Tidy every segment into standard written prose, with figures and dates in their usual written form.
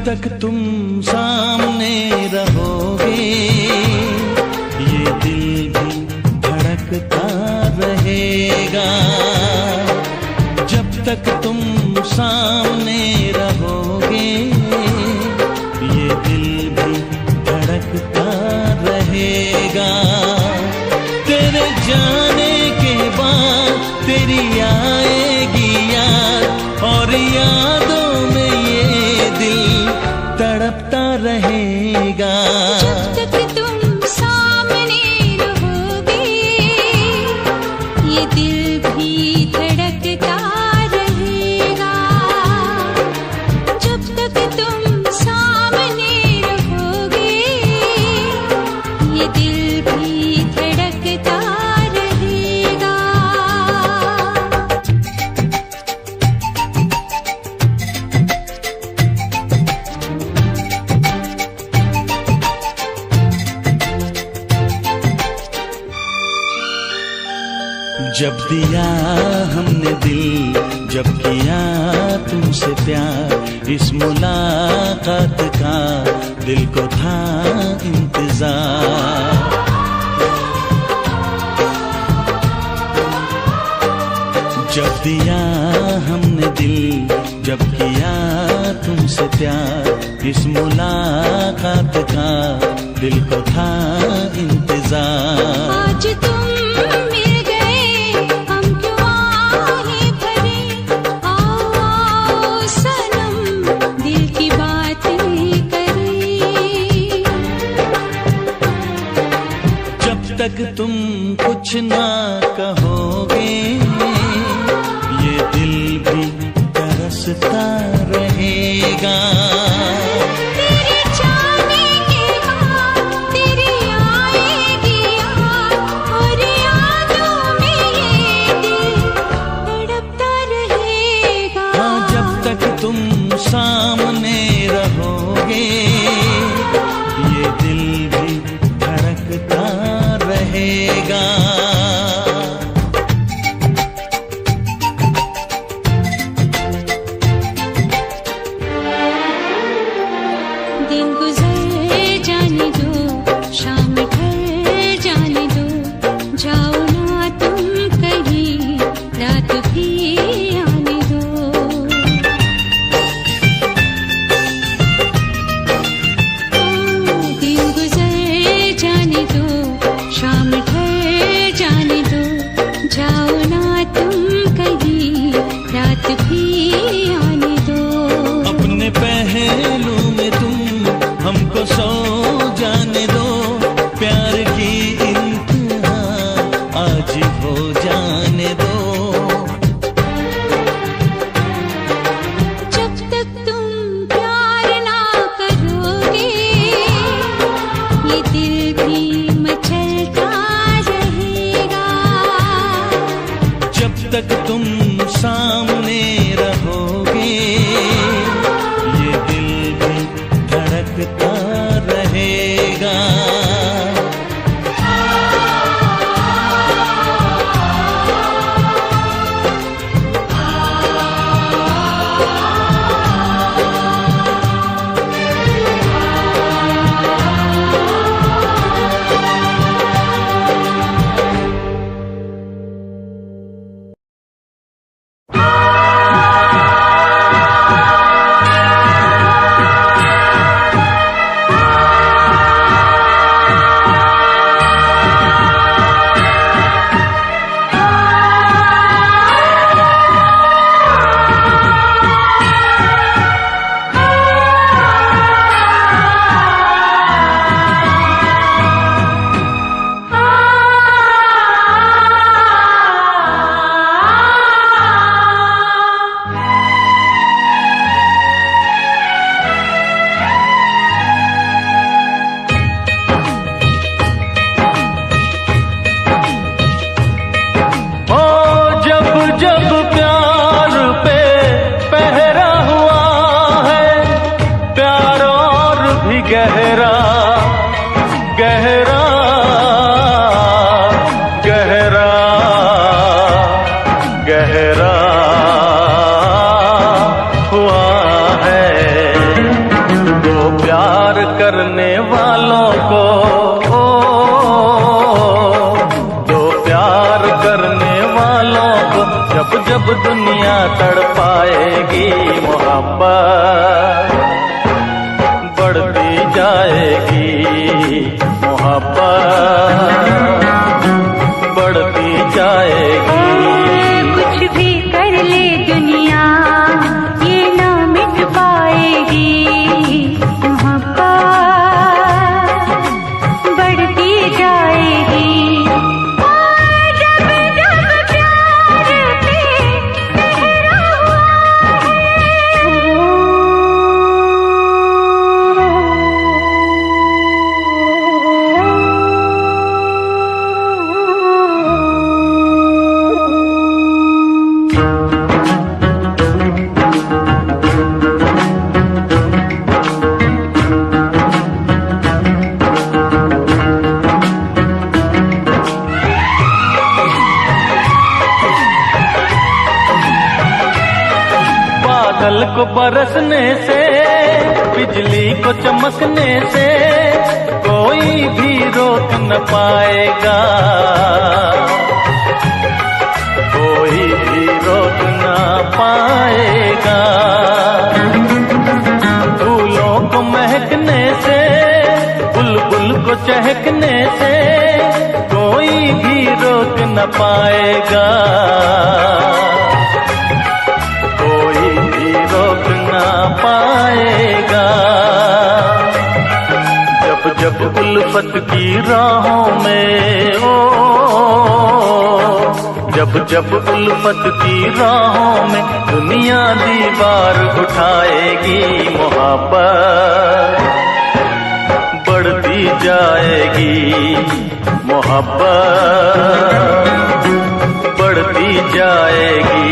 तक तुम सामने रहोगे ये दिल भी धड़कता रहेगा। जब तक तुम सामने रहोगे ये दिल भी धड़कता रहेगा। तेरे जाने के बाद तेरी आएगी याद और यादों में ये दिल तड़पता रहेगा। जब तक तुम सामने रहोगे ये दिल भी धड़कता रहेगा। जब तक तुम सामने रहोगे ये दिल भी धड़कता रहेगा। जब दिया हमने दिल, जब किया तुमसे प्यार, इस मुलाकात का दिल को था इंतजार। जब दिया हमने दिल, जब किया तुमसे प्यार, इस मुलाकात का दिल को था इंतजार। आज तुम मिल गए हम क्यों आहें भरे, आओ आओ सनम दिल की बातें करें। जब तक तुम कुछ ना कहोगे ये दिल भी तरसता रहेगा। तेरे जाने के बाद तेरी आएगी याद और यादों में ये दिल तड़पता रहेगा। हाँ, जब तक तुम सामने रहोगे ये दिल भी धड़कता रहेगा। दिन गुजर जाने दो, शाम ढल जाने दो, जाओ ना तुम कहीं, रात भी आने दो। दिन गुजर जाने दो, शाम ढल जाने दो, जाओ ना तुम कहीं, रात भी आने दो। अपने पहलू में तुम हमको सो जाने दो, प्यार की इंतहा आज हो जाने दो। जब तक तुम प्यार ना करोगे ये दिल भी मचलता रहेगा। जब तक तुम सामने रहोगे ये दिल भी धड़कता रहेगा। जब दुनिया तड़पाएगी मोहब्बत बढ़ती जाएगी, मोहब्बत बढ़ती जाएगी। कुछ भी कर ले दुनिया ये ना मिट पाएगी, मोहब्बत बढ़ती जाएगी। जब जब प्यार पे पहरा हुआ बादल को बरसने से, बिजली को चमकने से कोई भी रोक न पाएगा, कोई भी रोक न पाएगा। फूलों को महकने से, बुलबुल को चहकने से कोई भी रोक न पाएगा, कोई भी रोक ना पाएगा। जब जब उल्फत की राहों में जब जब उल्फत की राहों में दुनिया दीवार उठाएगी, मोहब्बत बढ़ती जाएगी, मोहब्बत बढ़ती जाएगी।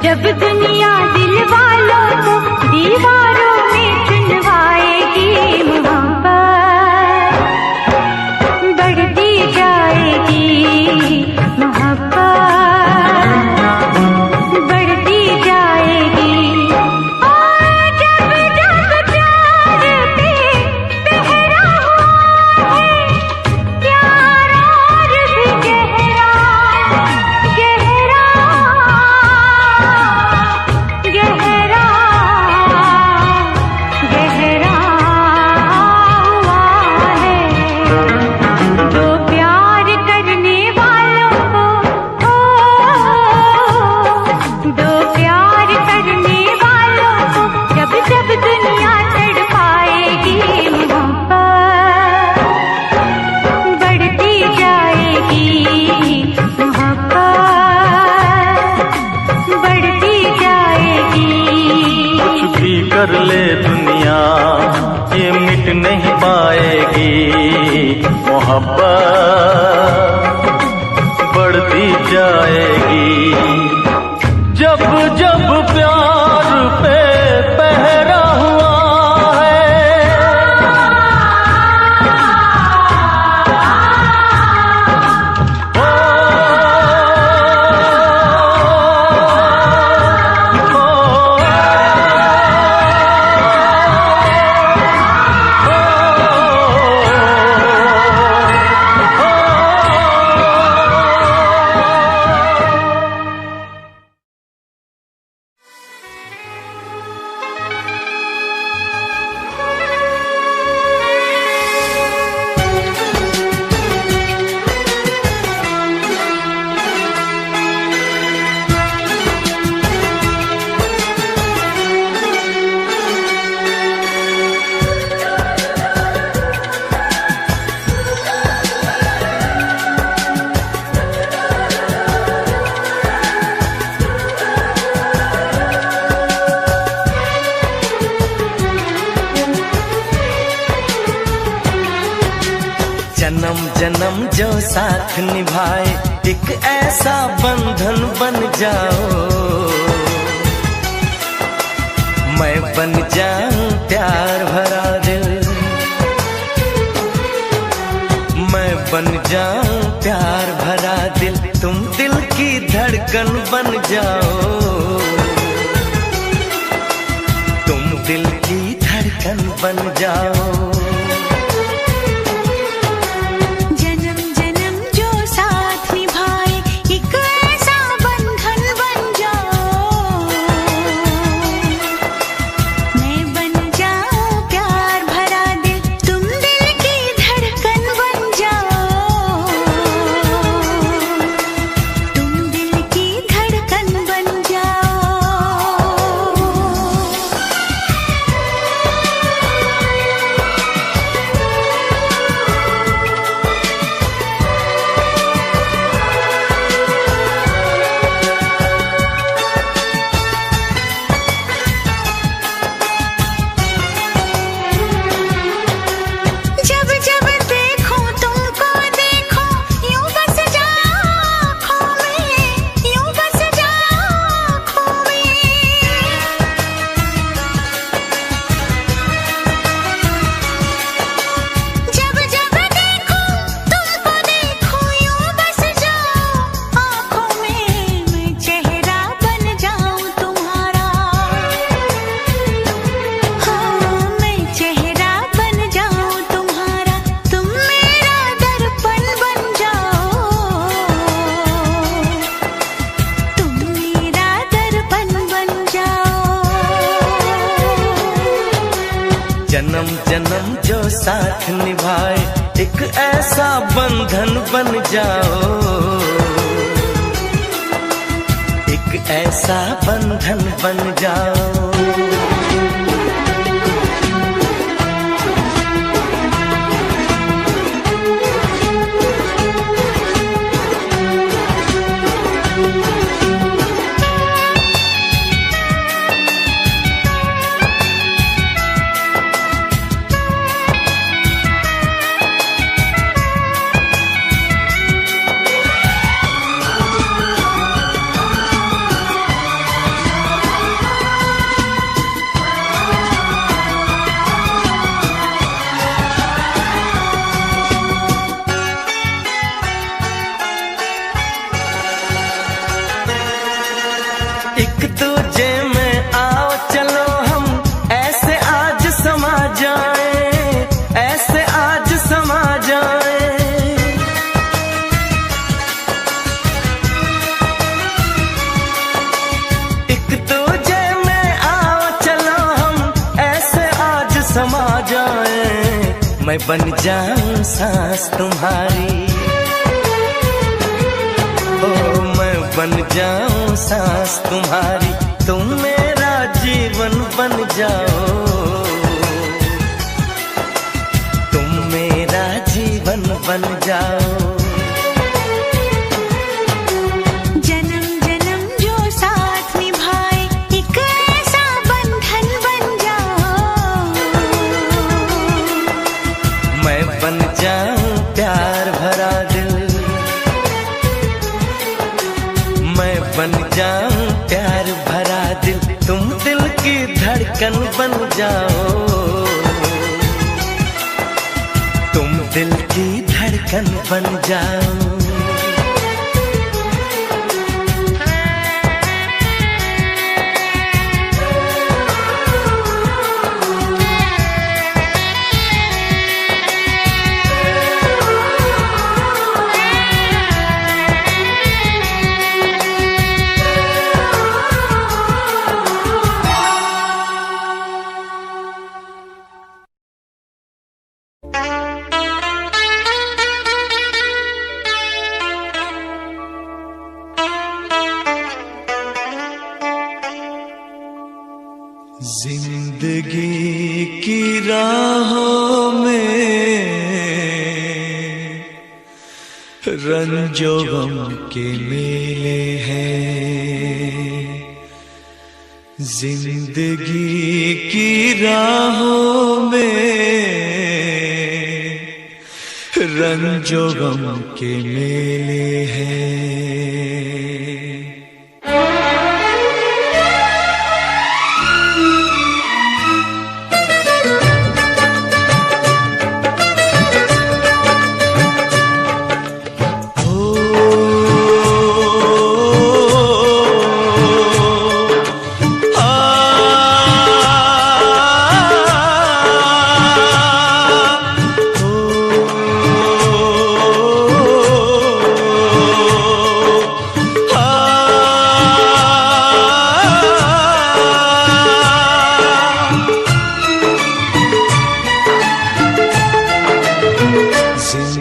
जब दुनिया दिल वालों को दीवारों में चुनवाएगी, मोहब्बत बढ़ती जाएगी, मोहब्बत बढ़ती जाएगी। और जब जब प्यार पे पहरा हुआ है, प्यार और भी गहरा गहरा गहरा गहरा हुआ है। जो प्यार करने वालों को दो प्यार करने वालों को जब जब दुनिया तड़पाएगी, मोहब्बत बढ़ती जाएगी, मोहब्बत बढ़ती जाएगी। कुछ भी कर ले दुनिया ये मिट नहीं पाएगी, मोहब्बत बढ़ती जाएगी। जब जब प्यार पे पहरा हुआ है, साथ निभाए, एक ऐसा बंधन बन जाओ। मैं बन जाऊं प्यार भरा दिल, मैं बन जाऊं प्यार भरा दिल, तुम दिल की धड़कन बन जाओ। तुम दिल की धड़कन बन जाओ। जन्म जन्म जो साथ निभाए, एक ऐसा बंधन बन जाओ। मैं बन जाऊं प्यार भरा दिल, तुम दिल की धड़कन बन जाओ। तुम दिल की धड़कन बन जाओ। जब जब देखो तुमको देखो, यूं बस जाओ आँखों में, यूं बस जाओ आँखों में। जब जब देखो तुमको देखो, यूं बस जाओ आँखों में। मैं चेहरा बन जाऊं तुम्हारा, हाँ मैं चेहरा बन जाऊं तुम्हारा, तुम मेरा दर्पण बन जाओ। तुम मेरा दर्पण बन जाओ। जन्म जन्म जो साथ निभाए, एक ऐसा बंधन बन जाओ। एक ऐसा बंधन बन जाओ। एक दूजे में आओ चलो हम, ऐसे आज समा जाए, ऐसे आज समा जाए। एक दूजे में आओ चलो हम, ऐसे आज समा जाए। मैं बन जाऊं सांस तुम्हारी, ओ मैं बन जाऊं सांस तुम्हारी, तुम मेरा जीवन बन जाओ। तुम मेरा जीवन बन जाओ। जन्म जन्म जो साथ निभाए, एक ऐसा बंधन बन जाओ। मैं बन जाऊं प्यार भरा दिल, मैं बन जाऊं प्यार भरा दिल, तुम दिल की धड़कन बन जाओ। तुम दिल की धड़कन बन जाओ। जिंदगी की राहों में रंजो गम के मेले हैं। जिंदगी की राहों में रंजो गम के मेले हैं।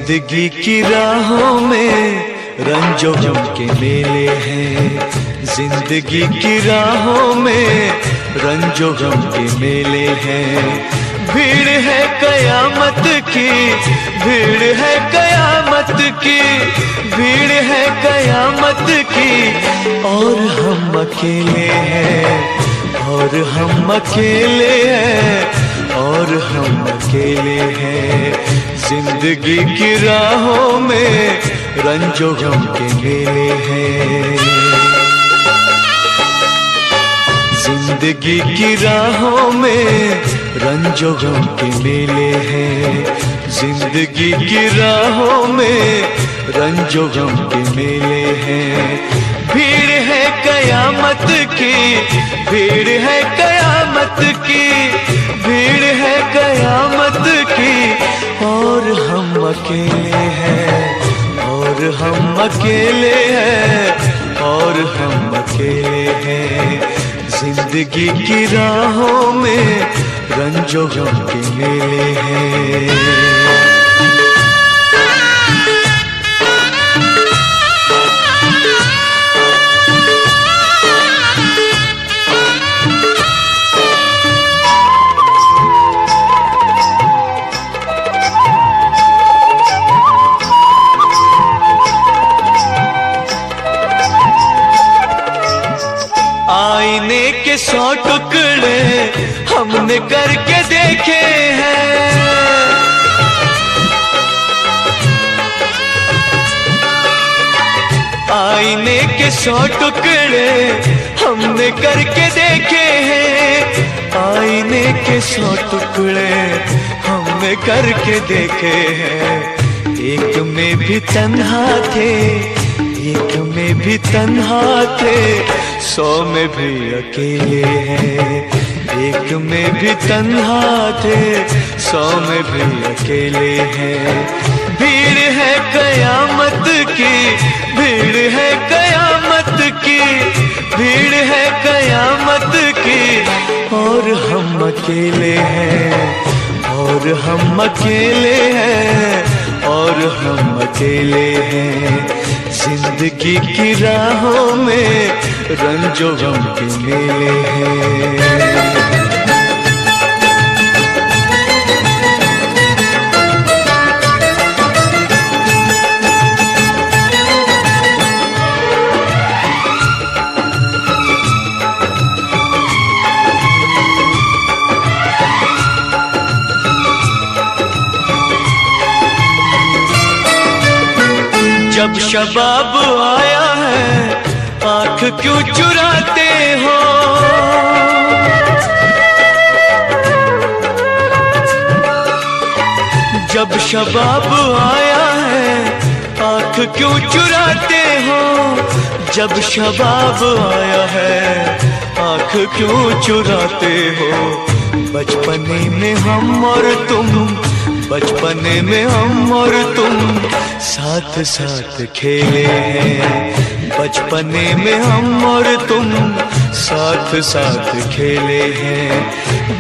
जिंदगी की राहों में रंजो गम के मेले हैं। जिंदगी की राहों में रंजो गम के मेले हैं। भीड़ है कयामत की, भीड़ है कयामत की, भीड़ है कयामत की, और हम अकेले हैं, और हम अकेले हैं, और हम अकेले हैं। जिंदगी की राहों में रंजो गम के मेले हैं। जिंदगी की राहों में रंजो गम के मेले हैं। जिंदगी की राहों में रंजो गम के मेले हैं। भीड़ है कयामत की, भीड़ है कयामत की, भीड़ है कयामत की, और हम अकेले हैं, और हम अकेले हैं, और हम अकेले हैं। जिंदगी की राहों में रंजो गम के मेले हैं। आईने के 100 टुकड़े हमने करके देखे हैं। आईने के 100 टुकड़े हमने करके देखे हैं। आईने के 100 टुकड़े हमने करके देखे हैं। एक में भी तन्हा थे, एक में भी तन्हा थे, 100 में भी अकेले हैं। एक में भी तन्हा थे, 100 में भी अकेले हैं। भीड़ है कयामत की, भीड़ है कयामत की, भीड़ है कयामत की, और हम अकेले हैं, और हम अकेले हैं, और हम अकेले हैं। जिंदगी की राहों में रंजो गम के मेले हैं। जब शबाब आया है आँख क्यों चुराते हो। जब शबाब आया है आँख क्यों चुराते हो। जब शबाब आया है आँख क्यों चुराते हो। बचपने में हम और तुम, बचपने में हम और तुम साथ साथ खेले हैं। बचपने में हम और तुम साथ साथ खेले हैं।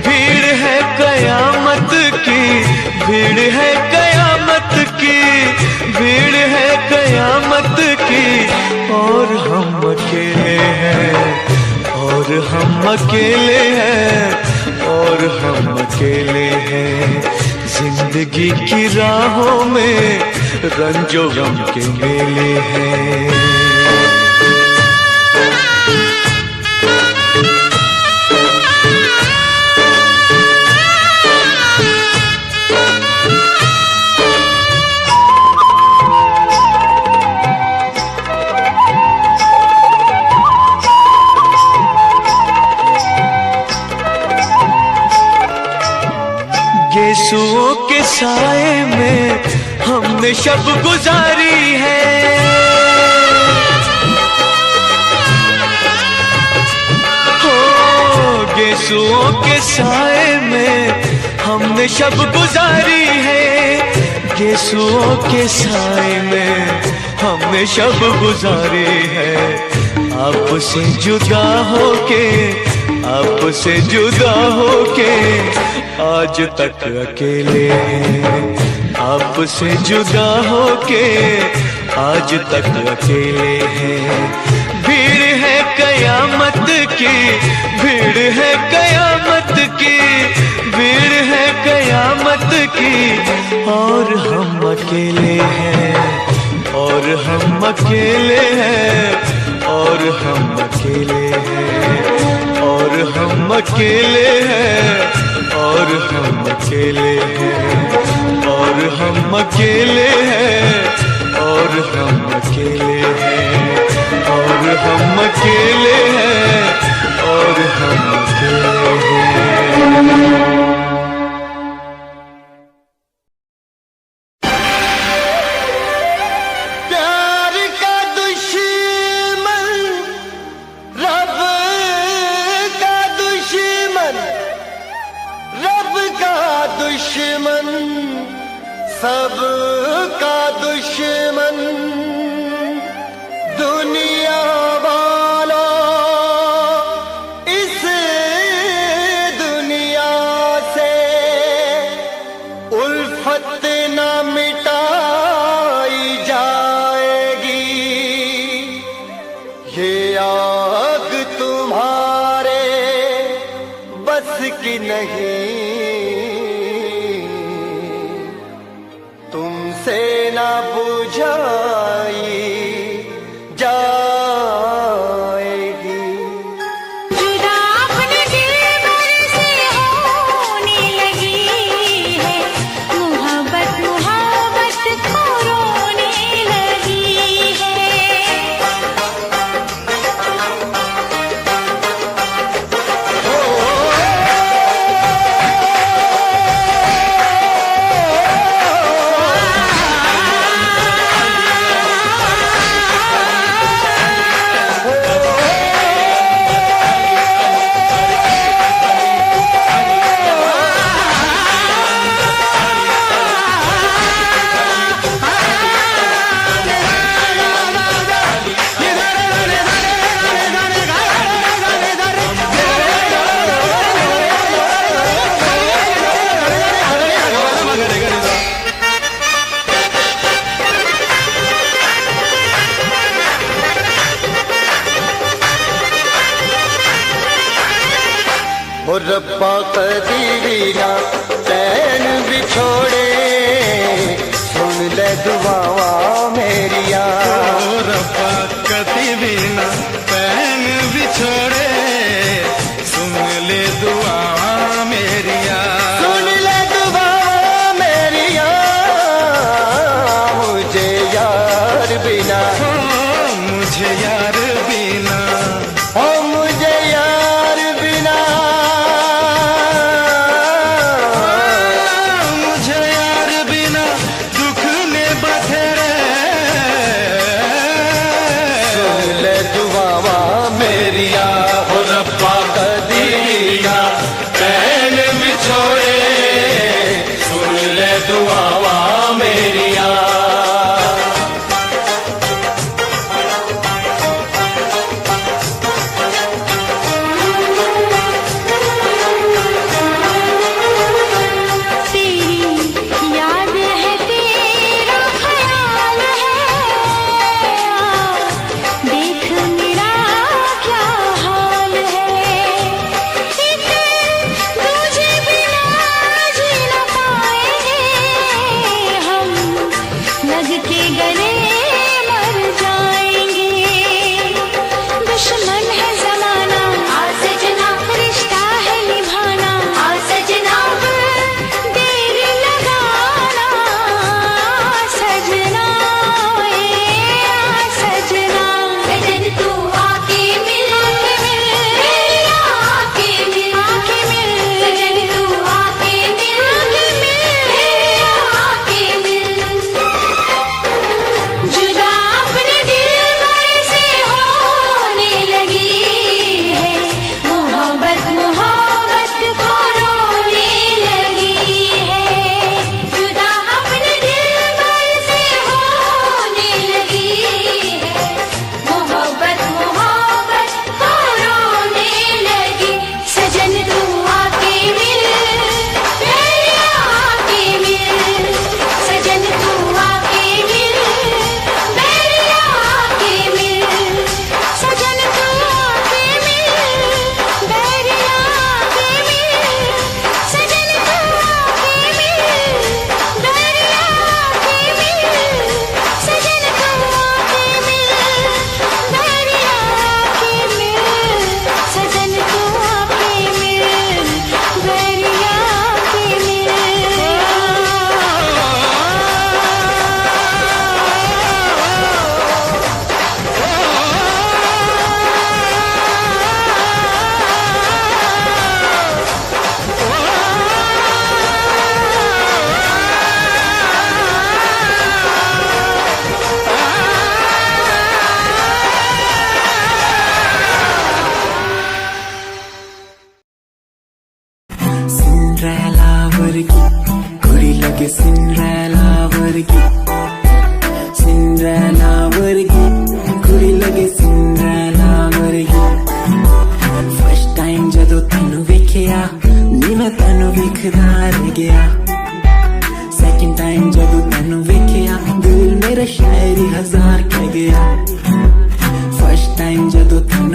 भीड़ है कयामत की, भीड़ है कयामत की, भीड़ है कयामत की, और हम अकेले हैं, और हम अकेले हैं, और हम अकेले हैं। जिंदगी की राहों में रंजो गम के मेले हैं। साए में हमने शब गुजारी है। हो गेसुओं के साए में हमने शब गुजारी है। गेसुओं के साए में हमने शब गुजारी है। आपसे जुदा होके, आपसे जुदा होके आज तक अकेले हैं। आपसे जुदा होके आज तक अकेले हैं। भीड़ है कयामत की, भीड़ है कयामत की, भीड़ है कयामत की, और हम अकेले हैं, और हम अकेले हैं, और हम अकेले हैं, और हम अकेले हैं, और हम अकेले हैं, और हम अकेले हैं, और हम अकेले हैं, और हम अकेले हैं, और हम अकेले हैं। सबका दुश्मन दुनिया वाला, इस दुनिया से उल्फत न मिटाई जाएगी। ये आग तुम्हारे बस की नहीं, तुमसे ना बुझाई जाएगी। जुदा अपने दिलबर से होने लगी है, मोहब्बत मोहब्बत को रोने लगी है। ओ रब्बा कदीरी ना चैन बिछोड़े, सुन ले दुआवा मेरिया। ओ रब्बा कदीरी ना चैन बिछोड़े, सुन ले दुआ मेरिया। सुन ले दुआवा मेरिया, मुझे यार बिना, मुझे यार बिना, ओ मुझे यार बिना, मुझे यार बिना दुख ने बखेरे। सुन ले दुआवा मेरिया। ओ रब्बा कदीरी ना चैन बिछोड़े, सुन ले दुआवा मेरिया।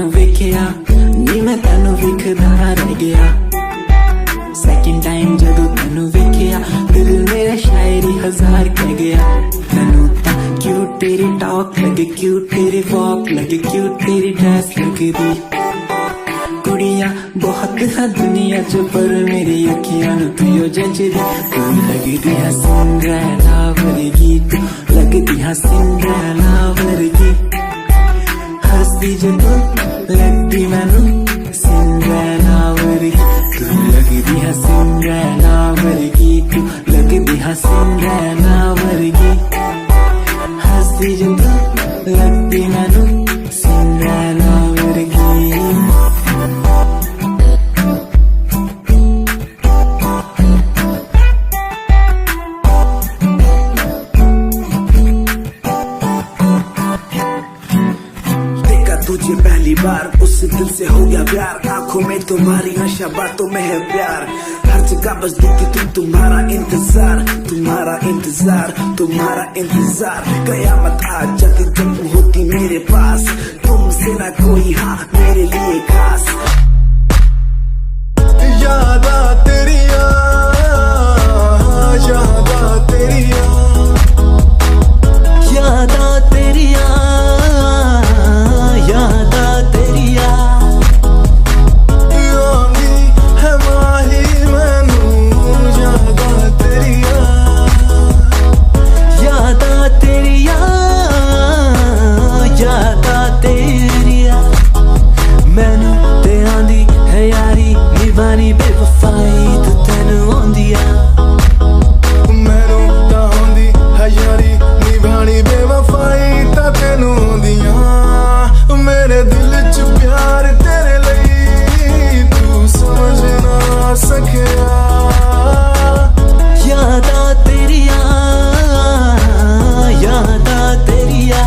तेनू वेखिया नी मैं तेनू विखदा रह गया सेकंड टाइम जदों तेनू वेखिया दिल मेरा शायरी हजार कह गया तेनू ता क्यूट तेरी टॉक लगे क्यूट तेरी वॉक लगे क्यूट तेरी ड्रेस लगदी कुड़ियां बहुत है दुनिया च पर मेरी अखियां नू तू यो जचदी तू लगदी है सिंड्रेला वर्गी तू लगदी है सिंड्रेला वर्गी हंसदी जो तू लगदी मैनू सिंड्रेला वर्गी तू लगदी है सिंड्रेला वर्गी तू लगदी है सिंड्रेला वर्गी हंसदी जो तू लगदी मैनू सिंड्रेला वर्गी तुझे पहली बार उस दिल से हो गया प्यार आंखों में तुम्हारी नशा बातों में है प्यार हर जगह बस दिखती तुम तुम्हारा इंतजार तुम्हारा इंतजार तुम्हारा इंतजार कयामत आ जाती जब तुम होती मेरे पास तुमसे ना कोई हाँ मेरे लिए खास यादा तेरिया यादा तेरिया यादा तेरिया यादा तेरिया आंधी है माही मैनू यादा तेरिया यादा तेरिया यादा तेरिया मैनू ते आंदी है यारी निभानी बेवफाई तू तेनू आंदिया मैनू तां आंदी है यारी निभानी बेवफाई तां तैनू आंदियां मेरे दिल च प्यार तेरे लिए तू समझ ना सकिया यादा तेरिया यादा तेरिया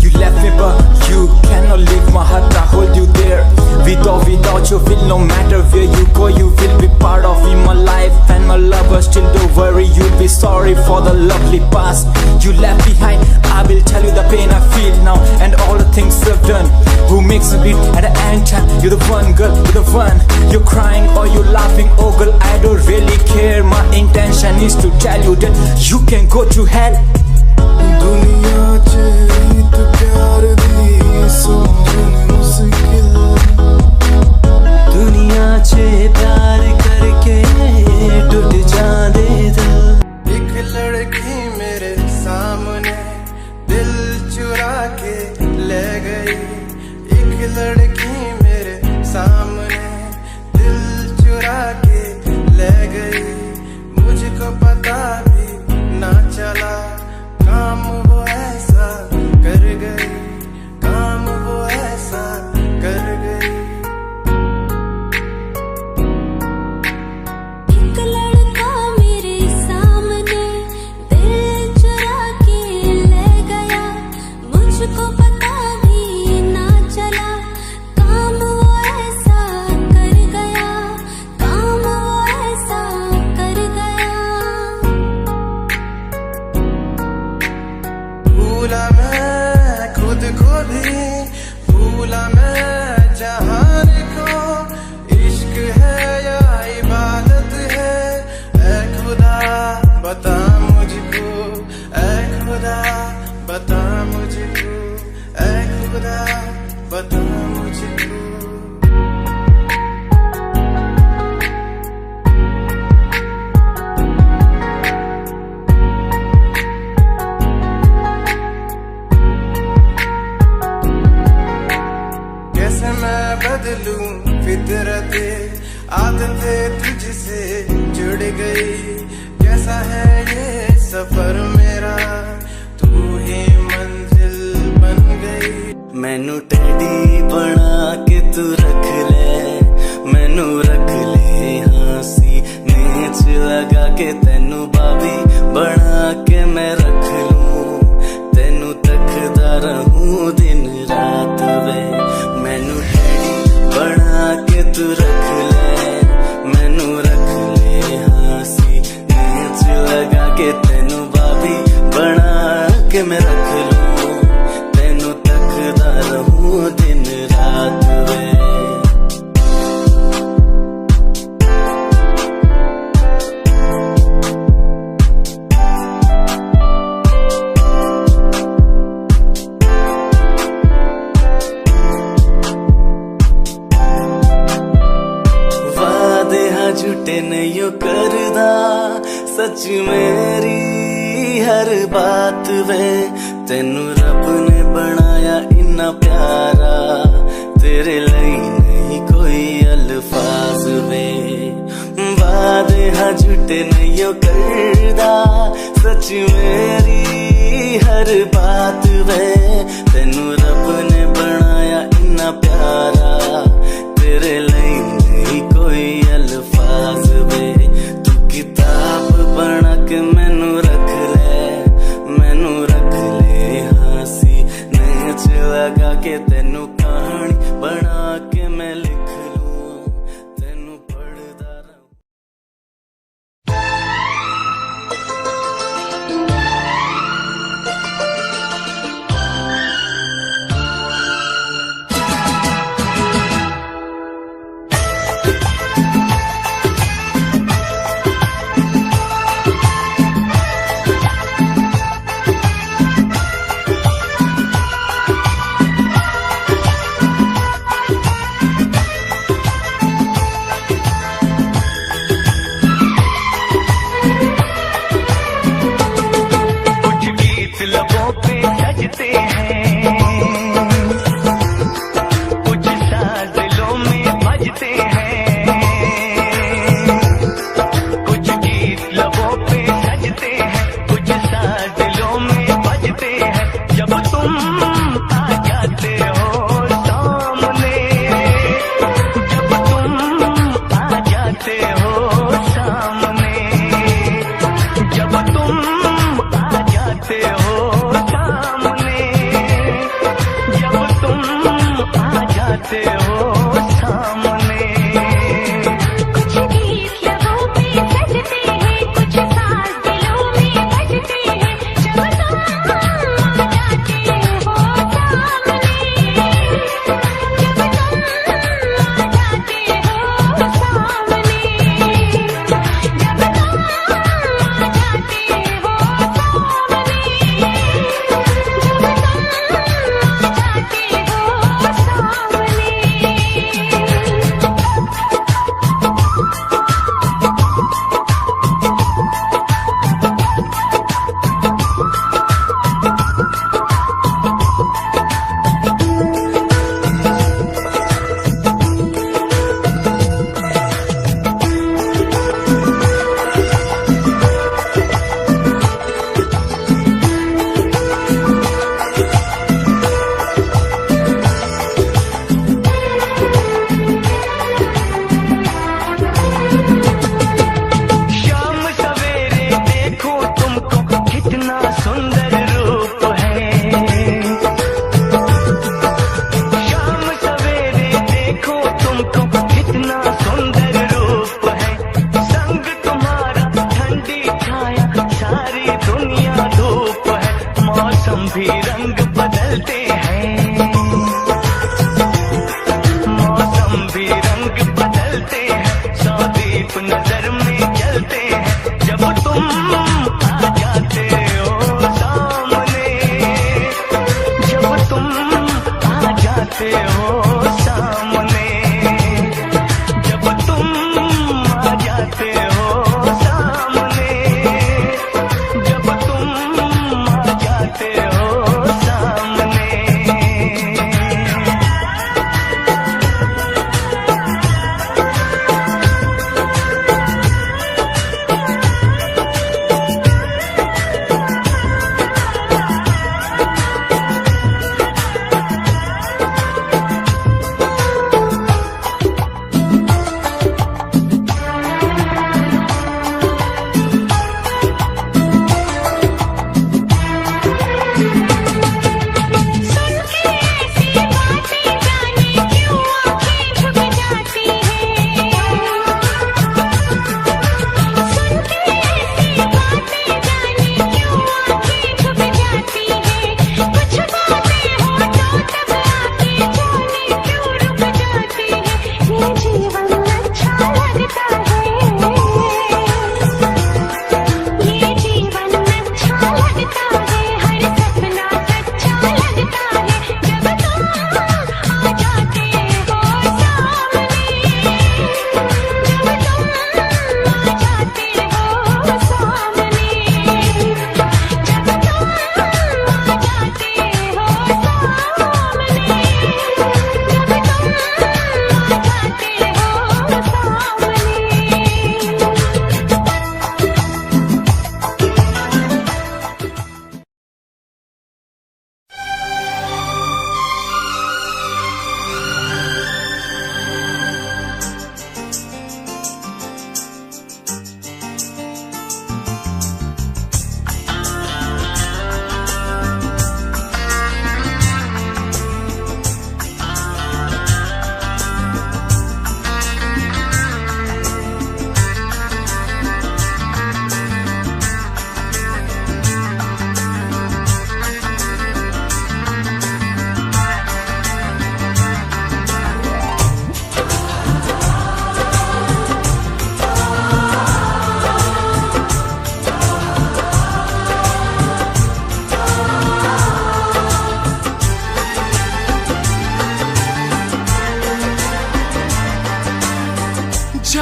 You left me but you cannot leave my heart, I hold you there Without you feel no matter where you go you will be part of in my life and my lover still don't worry you'll be sorry for the lovely past you left behind I will tell you the pain I feel now and all the things you've done who makes me bleed at the end time you're the one girl you're the one you're crying or you're laughing oh girl I don't really care my intention is to tell you that you can go to hell दुनिया च रीत प्यार दी समझन मुश्किल दुनिया च प्यार करके टूट जांदे दिल एक लड़की मेरे सामने दिल चुरा के ले गई एक लड़की मेरे सामने दिल चुरा के ले गई मुझको पता भी ना चला काम वो ऐसा कर गई काम वो ऐसा कर गई एक लड़का मेरे सामने दिल चुरा के ले गया मुझको पता भी ना चला काम वो ऐसा कर गया काम वो ऐसा कर गया भूला मैं खुद को भी भूला मैं जहान को इश्क है या इबादत है ऐ खुदा बता मुझको ऐ खुदा बता मुझको ऐ खुदा बता मुझको कैसे मैं बदलूं फितरते आदतें तुझसे जुड़ गई कैसा है ये सफर मेरा तू ही मंजिल बन गई मैनू टेडी बना के तू रख ले मैनू रख ले हाँसी नीच लगा के तेनू बाबी बना के मैं रख लूं तेनू तकदा रहूं दिन रात वे मैनू टेडी बना के तू रख ले मैनू रख ले हाँसी नीच लगा के तेनू बाबी बना के मैं रख लूं तेनू तकदा रहूं दिन सच मेरी हर बात वे तेनू रब ने बनाया इन्ना प्यारा तेरे लिए नहीं कोई अल्फाज वे वादे हाँ झूठे नहीं करदा सच मेरी हर बात वे तेनू रब ने बनाया इन्ना प्यारा तेरे लिए नहीं कोई अल्फाज वे तू किताब बना के मैनू रख ले हंसी नेच लगा के तेनू कहानी बना के मैं लिख लूं तेनू पढ़दा रहूं।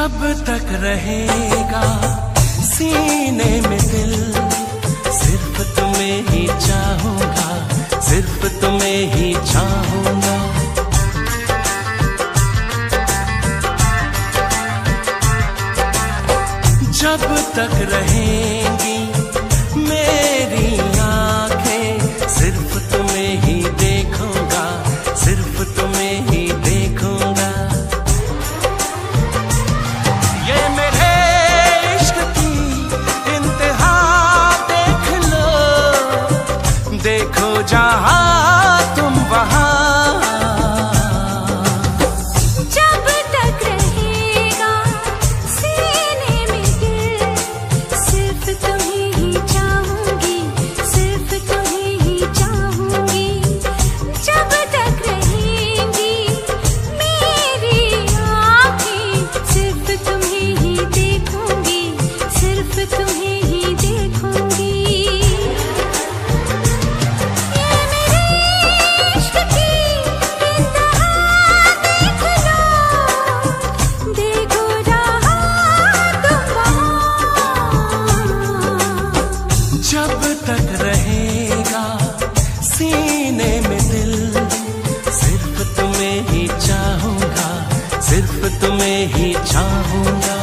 जब तक रहेगा सीने में दिल, सिर्फ तुम्हें ही चाहूंगा, सिर्फ तुम्हें ही चाहूंगा। जब तक रहेंगी मेरी आंखें, सिर्फ तुम्हें ही देखूंगा, सिर्फ तुम्हें ही देखूंगा। ये मेरे इश्क की इंतहा देख लो, देखो जहां तुम वहां। जब तक रहेगा सीने में दिल, सिर्फ तुम्हें ही चाहूंगा, सिर्फ तुम्हें ही चाहूंगा।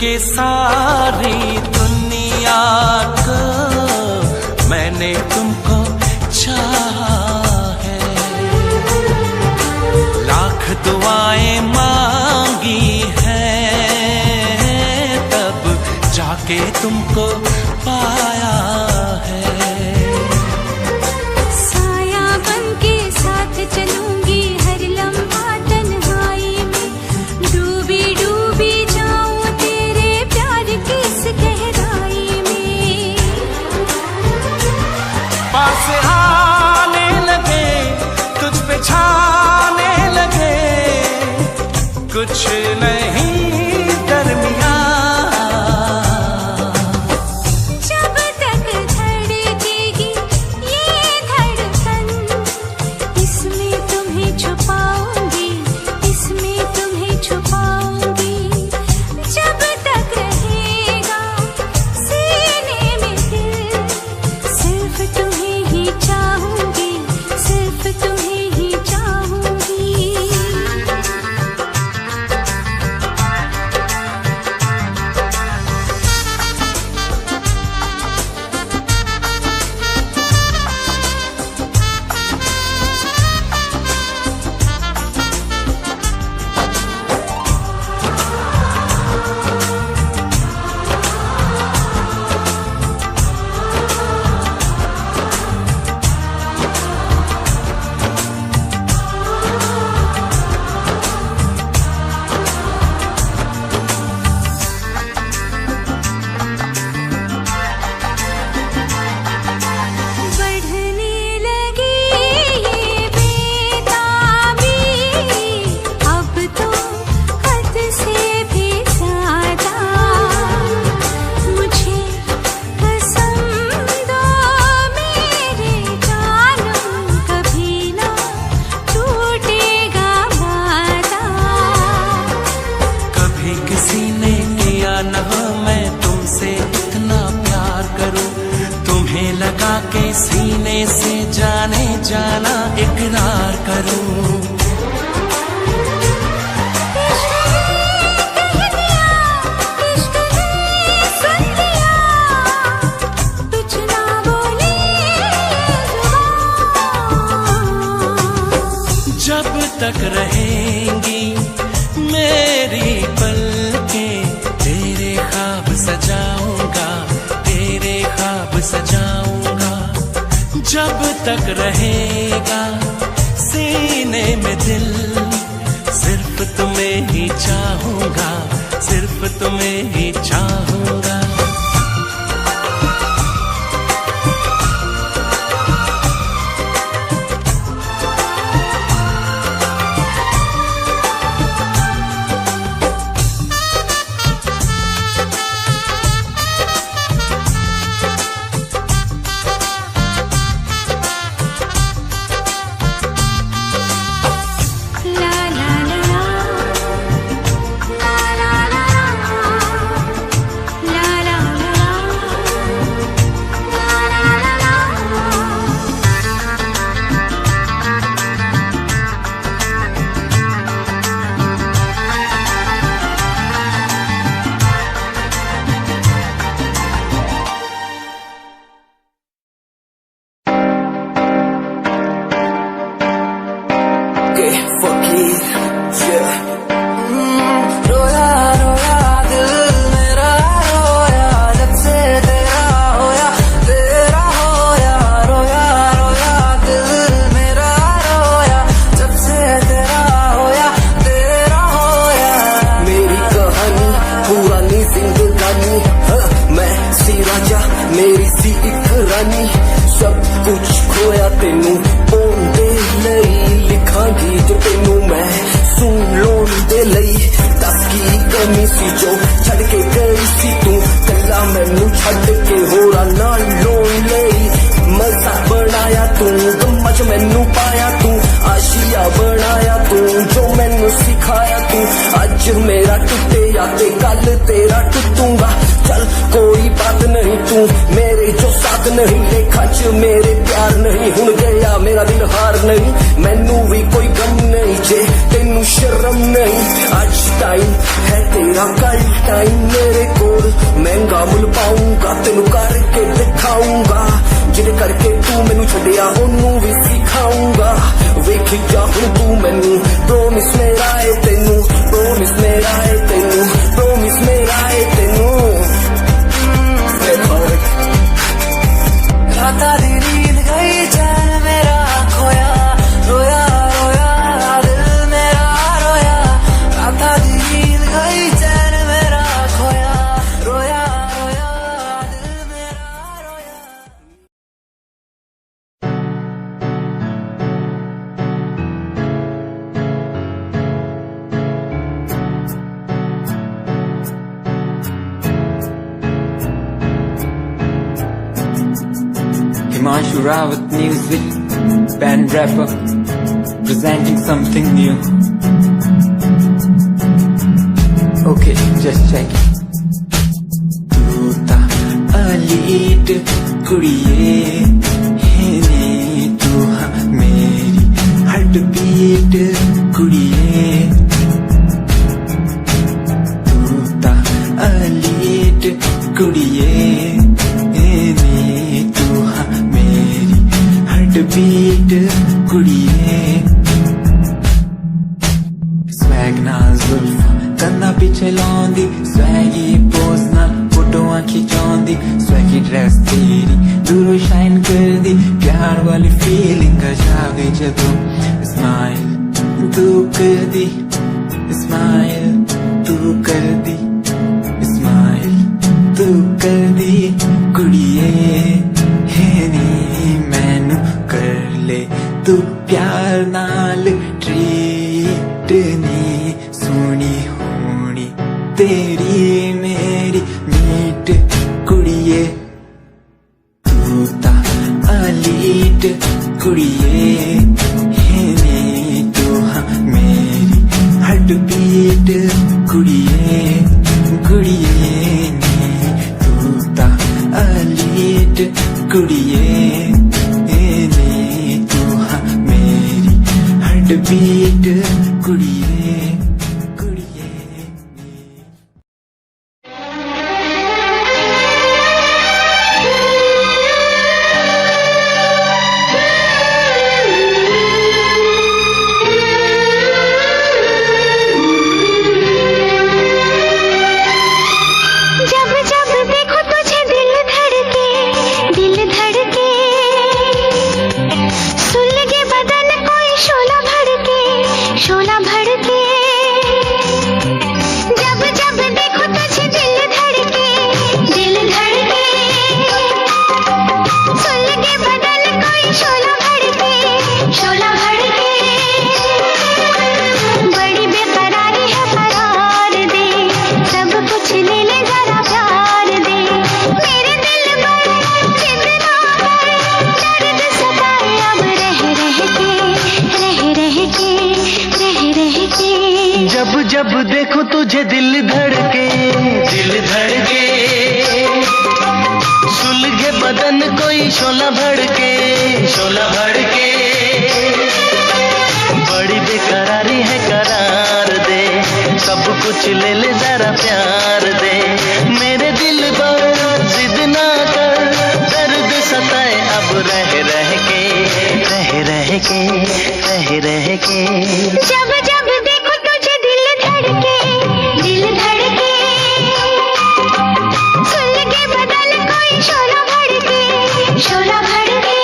के सारी दुनिया को मैंने तुमको चाहा है, लाख दुआएं मांगी हैं, तब जाके तुमको पाया है। साया बन के साथ चलूंगी हर लम्हा तन्हाई में, डूबी डूबी पास आने लगे, तुझ पे छाने लगे, कुछ नहीं दरमियां। जब तक धड़केगी ये धड़कन, इसमें तुम्हें छुपाऊंगी, इसमें तुम्हें छुपाऊंगी। जब तक रहेगा सीने में दिल, सिर्फ तुम्हें ही चाहूंगी, सिर्फ तुम्हें ही चाहूंगी। के सीने से जाने जाना इकरार करूं। जब तक रहेंगी मेरी पलकें, तेरे ख्वाब सजाऊंगा, तेरे ख्वाब सजाऊंगा। जब तक रहेगा सीने में दिल, सिर्फ तुम्हें ही चाहूंगा, सिर्फ तुम्हें ही चाहूंगा। मेरी सी एक रानी, सब कुछ खोया तेनू पाउंदे लई, लिखांगी जो तेनू मैं सुन लोन दे लई। दस की कमी सी जो छड़ के गई सी तू, कला मैनू छड़ के होरा नाल लोन लई। मजा बनाया तू, गम्मा च मैनू पाया तू, आशिया बनाया तू, जो मैनू सिखाया तू। अज मेरा टुटे या ते कल तेरा टुटूंगा, चल कोई बात नहीं, तू मेरे जो साथ नहीं, लेखा च मेरे प्यार नहीं। हुण गया मेरा दिल हार नहीं, मैनू भी कोई गम नहीं, जे तेनू शर्म नहीं। आज टाइम है तेरा, कल टाइम मेरे कोल, महंगा मुल पाऊंगा, तेनू करके दिखाऊंगा। जिदे करके तू मैनू छड्डिया ओनू भी सिखाऊंगा। वेखी जा हुण तू मैनू, प्रोमिस मेरा है तेनू, प्रोमिस मेरा है तेनू, प्रोमिस मेरा है तेनू। राता दी नींद गई, चैन मेरा खोया, रोया रोया दिल मेरा रोया। राता दी नींद गई, चैन मेरा खोया, रोया रोया दिल मेरा रोया। Himanshu Rawat music, band rapper, presenting something new. Okay, just check it. Tu ta alit kudiye, hene tu ha meri heartbeat kudiye. Tu ta alit kudiye, hene tu ha meri heartbeat kudiye. Swag na zulfa ਕੰਨਾਂ ਪਿੱਛੇ ਲਾਉਂਦੀ, Swiggy pose ਨਾਲ ਫੋਟੋਆਂ ਖਿਚਾਉਂਦੀ, Swiggy dress ਤੇਰੀ ਦੂਰੋਂ shine ਕਰਦੀ, ਪਿਆਰ ਵਾਲੀ ਫੀਲਿੰਗ ਆ ਜਾਵੇ ਜਦੋਂ। ਸਮਾਈਲ ਤੂੰ ਕਰਦੀ, ਸਮਾਈਲ ਤੂੰ ਕਰਦੀ, ਸਮਾਈਲ ਤੂੰ ਕਰਦੀ ਕੁੜੀਏ, ਹੈ ਨੀ ਮੈਨੂੰ ਕਰ ਲੈ ਤੂੰ ਪਿਆਰ ਨਾਲ ਟ੍ਰੀਟ ਨੀ ਸੋਹਣੀ ਹੋਣੀ तेरी मेरी मीट कुड़िए। तू ता अलीट कुड़िए, है नी तू हाँ मेरी हार्ट बीट कुड़िए। कुड़िए नी तू ता अलीट कुड़िए, है नी तू हाँ मेरी हार्ट बीट कुड़िए। तुझे दिल धड़के, दिल धड़के, सुलगे बदन कोई शोला भड़के, शोला भड़के, बड़ी बेकरारी है करार दे, सब कुछ ले ले जरा प्यार दे, मेरे दिल पर जिद ना कर, दर्द सताए अब रह रह के, रह रह के, रह रह के। जब जब देखो तुझे दिल धड़के, दिल धड़के, सुलगे बदन कोई शोला भड़के, शोला भड़के।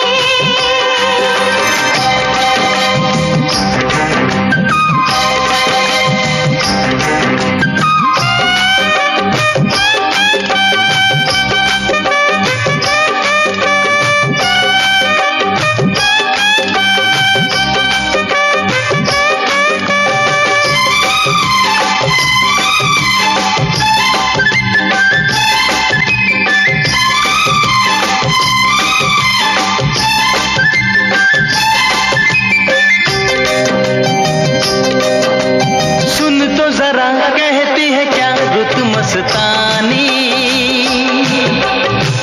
मस्तानी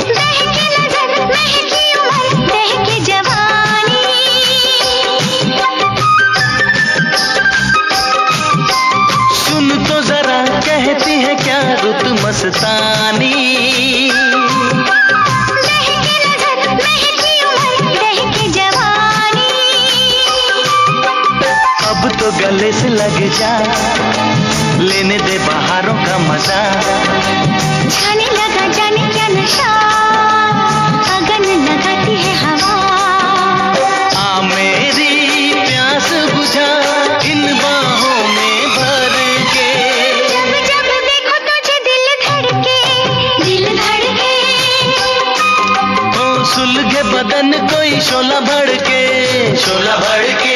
बहकी नजर, महकी उम्र, बहकी जवानी, सुन तो जरा कहती है क्या रुत मस्तानी, बहकी नजर, महकी उम्र, बहकी जवानी। अब तो गले से लग जा, लेने दे बहारों का मजा, छाने लगा जाने क्या नशा, अगन लगाती है हवा। आ मेरी प्यास बुझा इन बाहों में भर के, जब जब देखो तुझे दिल धड़के, दिल धड़के, ओ सुलगे बदन कोई शोला भड़के, शोला भड़के।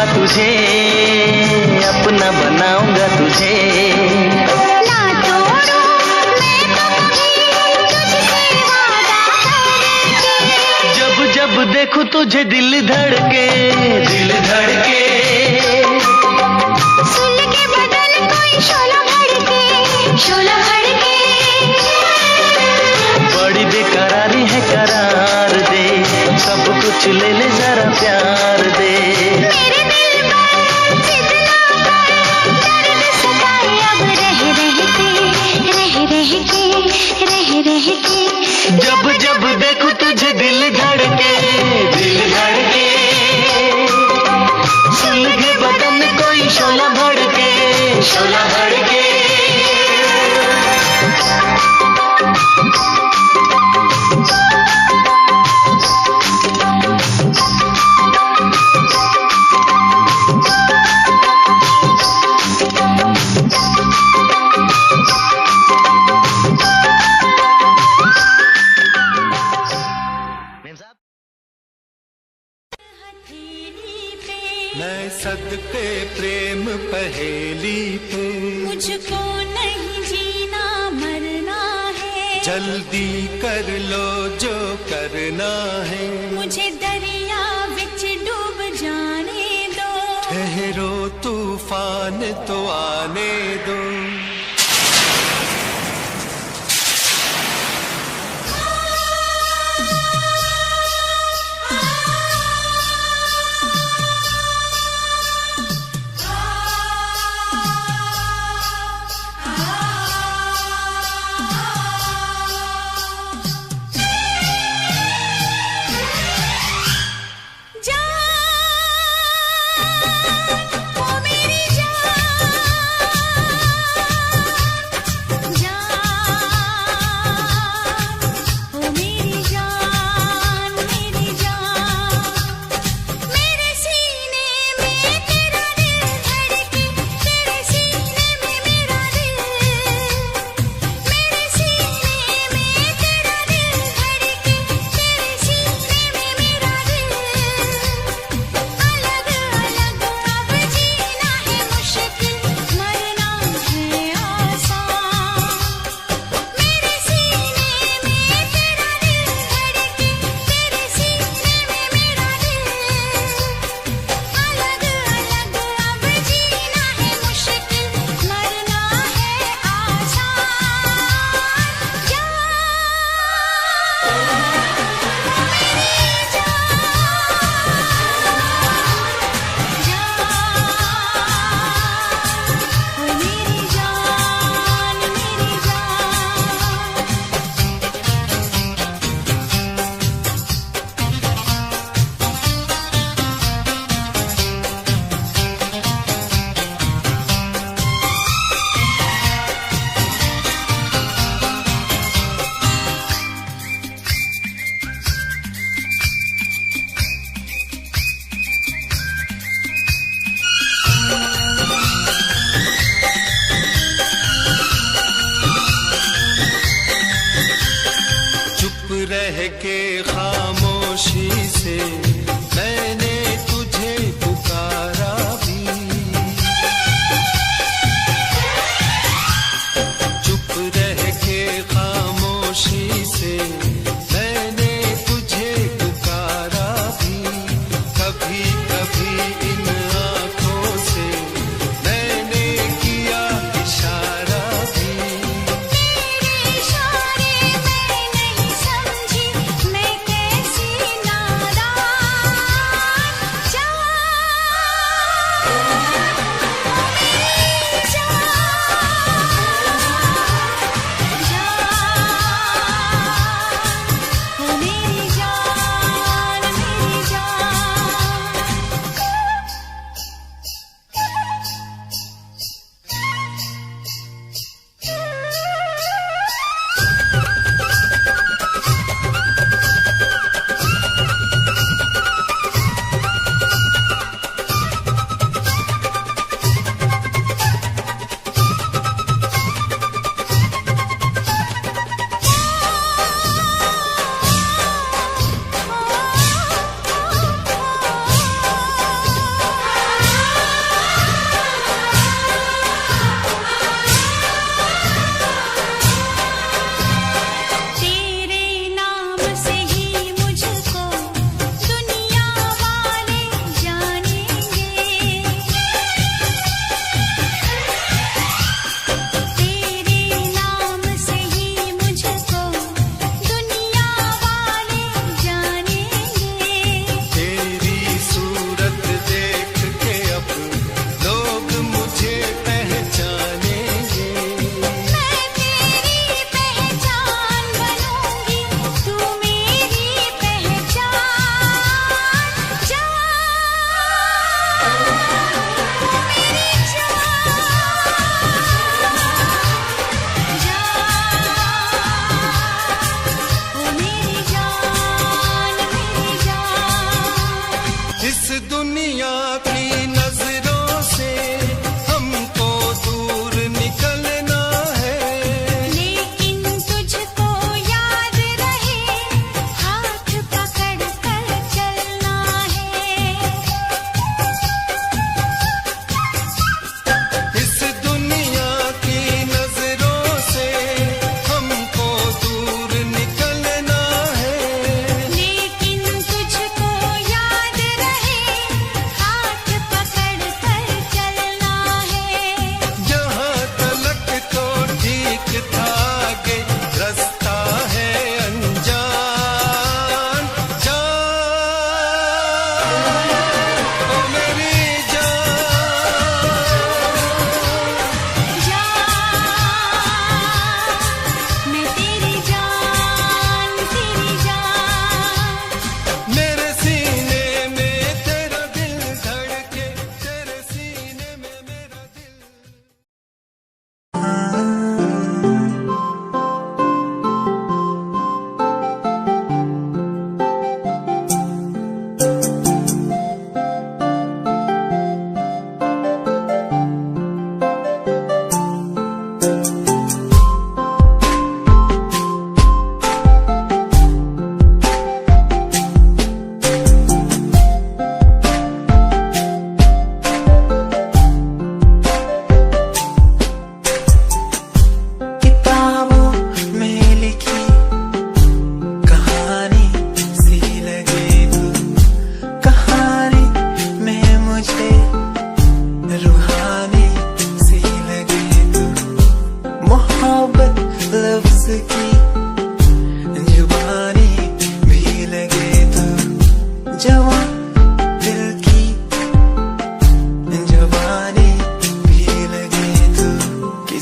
तुझे अपना बनाऊंगा तुझे, ना तोड़ूं मैं कभी तुझसे वादा करके। जब जब देखूं तुझे दिल धड़के, दिल धड़के, सुलगे बदन कोई शोला भड़के, शोला भड़के। बड़ी बेकरारी है करार दे, सब कुछ ले ले जरा प्यार दे। मेरे दिल पर जिद ना कर, दर्द सताए अब रह रह के, रह रह के, रह रह के। जब जब देखूं तुझे दिल धड़के, दिल धड़के, सुलगे बदन कोई शोला भड़के, शोला भड़के। मैं सदके प्रेम पहेली पे, मुझको नहीं जीना मरना है, जल्दी कर लो जो करना है, मुझे दरिया विच डूब जाने दो। ठहरो तूफान तो आने दो।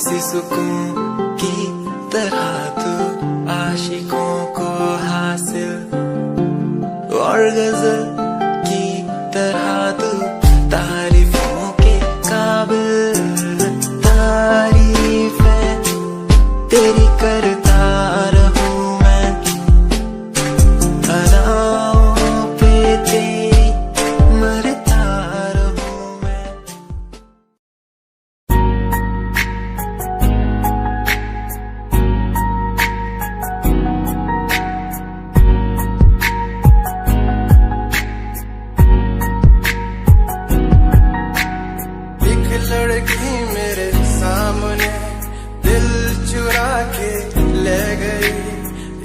किसी सुकून की तरह तू आशिकों को हासिल और गजल की तरह तू तारीफों के काबिल। तारीफें तेरी करता रहूं मैं, अदाओं पे तेरी मरता रहूं मैं। एक लड़की मेरे सामने दिल चुरा के ले गई।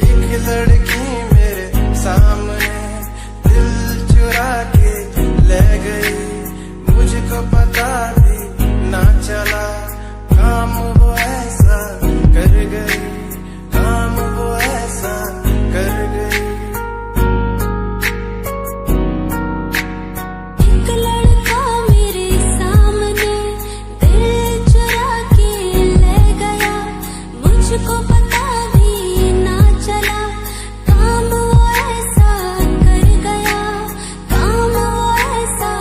एक लड़की मेरे सामने दिल चुरा के ले गई। मुझको पता भी ना चला काम वो ऐसा कर गई, काम वो ऐसा कर गई। एक लड़का मेरे सामने दिल चुरा के ले गया। मुझको पता भी ना चला काम वो ऐसा कर गया, काम वो ऐसा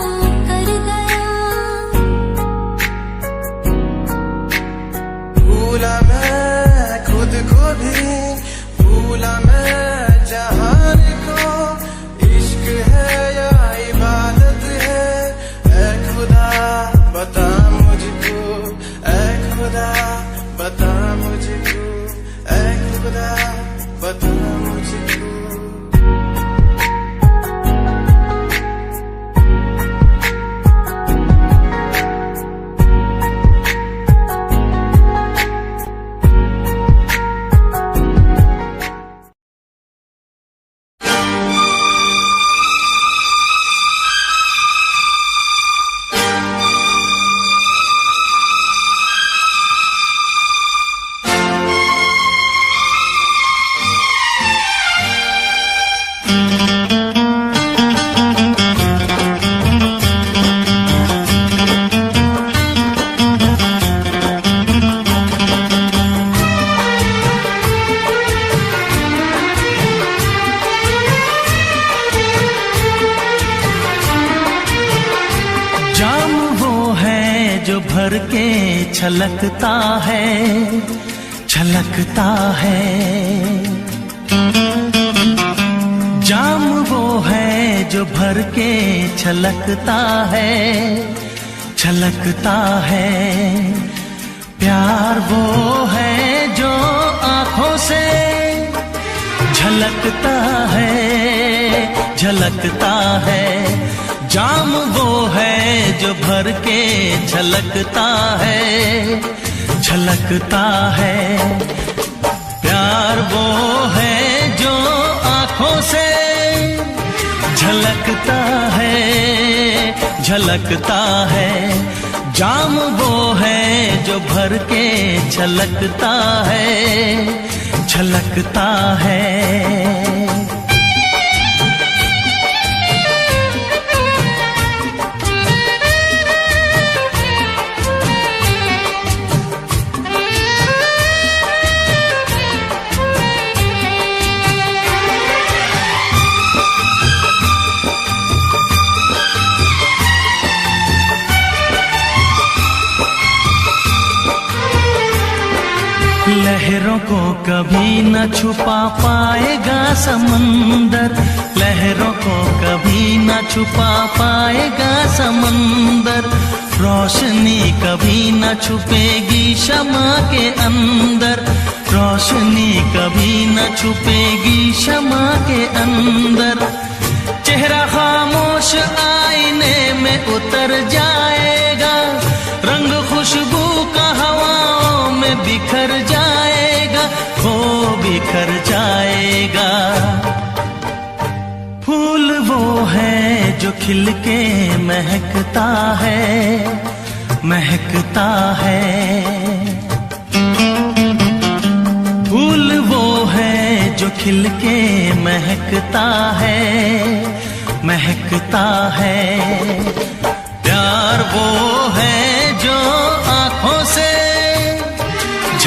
कर गया। भूला मैं खुद को भी, भूला मैं जहान को। इश्क है या इबादत है, ऐ खुदा बता मुझको, ऐ खुदा बता मुझको, ऐ खुदा बता मुझको। जाम वो है जो भर के छलकता है, छलकता है। जाम वो है जो भर के छलकता है, छलकता है। प्यार वो है जो आंखों से झलकता है, झलकता है। जाम वो है जो भर के छलकता है, छलकता है। प्यार वो है जो आंखों से झलकता है, झलकता है। जाम वो है जो भर के छलकता है, छलकता है। लहरों को कभी न छुपा पाएगा समंदर, लहरों को कभी न छुपा पाएगा समंदर। रोशनी कभी न छुपेगी शमा के अंदर, रोशनी कभी न छुपेगी शमा के अंदर। चेहरा खामोश आईने में उतर जाएगा, रंग खुशबू का हवाओं में बिखर जाएगा, वो बिखर जाएगा। फूल वो है जो खिल के महकता है, महकता है। फूल वो है जो खिल के महकता है, महकता है। प्यार वो है जो आंखों से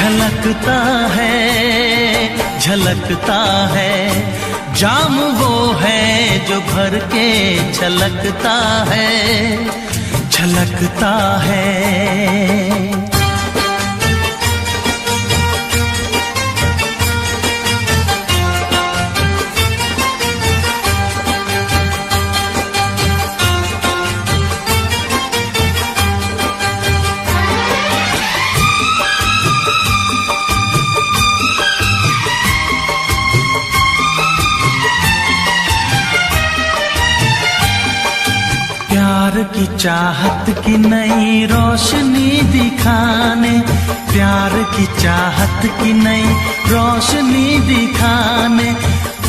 झलकता है, झलकता है, जाम वो है जो भर के छलकता है, छलकता है। प्यार की चाहत की नई रोशनी दिखाने, प्यार की चाहत की नई रोशनी दिखाने